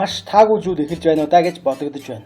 маш таагүй зүйл эхэлж байна уу да гэж бодогдож байна.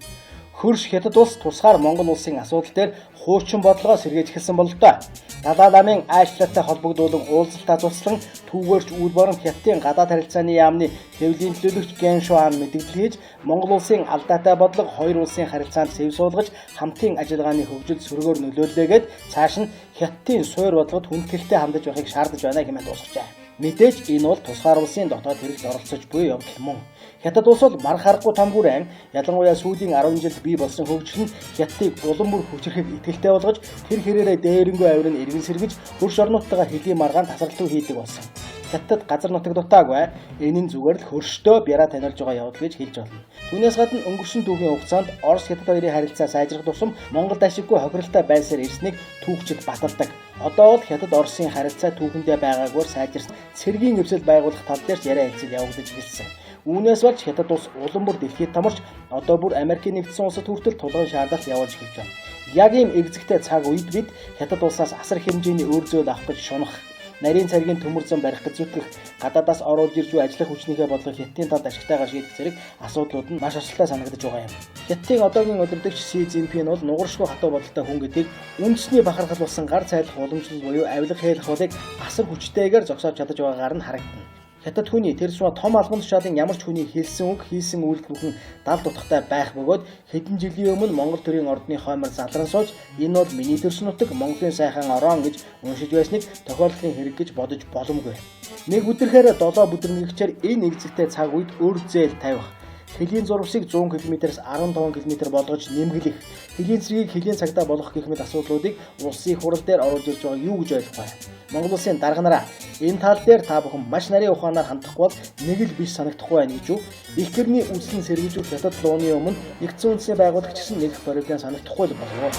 Хөрш Хятад улс тусгаар Монгол улсын асуудал дээр хуучин бодлогоо сэргээж эхэлсэн бол доо. Далай ламын аашлалтай холбогдуулан уулзалт азуулсан түүгээрч үйл борон Хятадын гадаад харилцааны яамны хэвлийн төлөөлөгч Гэн Шуан мэдээлэл хийж Монгол улсын алдаатай бодлого хоёр улсын харилцаанд сэв суулгаж хамтын ажиллагааны хөгжил сөргөөр нөлөөллөөгээд цааш нь Хятадын суур бодлогод хүндэтгэлтэй хандаж байхыг шаардаж байна хэмээн дуусгажээ. Мэдээж энэ бол тусгаар улсын дотоод хэрэгт оролцож буй явдал мөн. Хятад улс бол мар харахгүй том бүрэн ялангуяа сүүлийн 10 жилд бий болсон хөгжил нь Хятадыг улам бүр хүчрэхэг итгэлтэй болгож тэр хэрээрээ дээрэнгүй авирын иргэн сэргэж хөрш орнуудтайгаа хэлийн маргаан тасралтгүй хийдэг болсон. Хятад газар нутаг дутаагүй энэ нь зүгээр л хөрштөө бяра танилж байгаа явдал гэж хэлж болно. Түүнээс гадна өнгөрсөн түүхийн хугацаанд Орос Хятад хоёрын харилцаа сайжрах тусам Монгол ашиггүй хохиролтой байсаар ирснийг түүхчид баталдаг. Одоо бол Хятад Оросын харилцаа түүхэндээ байгаагаар сайжирсан цэргийн эвсэл байгуулах тал дээр яриа хэлцэл явагдаж ирсэн. Үүнээс болж Хятад улс улам бүр дэлхийд тамарч одоо бүр Америкийн нэгдсэн улсад хүртэл тулгын шаардалт явуулж эхэлж байна. Яг ийм эгзэгтэй цаг үед бид Хятад улсаас асар хэмжээний өр зөөл авах гэж шунах, нарийн царгийн төмөр зам барих гэж зүтгэх, гадаадаас оруулж ирж буй ажиллах хүчнийхээ бодлого Хятадын танд ашигтайгаар шийдэх зэрэг асуудлууд нь маш ашигтай санагдаж байгаа юм. Хятадын одоогийн удирдагч Си Цзиньпин бол нугаршгүй хатуу бодолтой хүн гэдгийг үндэсний бахархал болсон гар цайлах уламжлал буюу авилга хийх хуулийг асар хүчтэйгээр зогсоож чадаж байгаагаар нь харагдана. Хятад хүний тэр сuma том албан тушаалын ямар ч хүний хэлсэн үг, хийсэн үйлдэл бүхэн дал дутагтай байх бөгөөд хэдэн жилийн өмнө Монгол төрийн ордны хоймор залран сууж энэ бол миний төрсөн нутаг Монголын сайхан орон гэж уншиж байсныг тохиолдлын хэрэг гэж бодож боломгүй. Нэг өдрөхээр 7 бүдэрнэгчээр энэ эгзэгтэй цаг үед өр зээл тавих, хэлийн зурвсыг 100 км-ээс 15 км болгож нэмгэлэх, хэлийн цэгийг хэлийн цагтаа болгох гэх мэт асуудлуудыг улсын хурал дээр оруулж ирж байгаа юу гэж ойлгох вэ? Монгол улсын дарга нараа энэ тал дээр та бүхэн маш нарийн ухаанаар хандахгүй бол нэг л биш санагдахгүй байна гэж юу? Их гэрний үйлчлэн сэргийлж Хятад лууны өмнө нэгдсэн үндэсний байгуулагч гэсэн нэг проблем санагдахгүй л болов уу?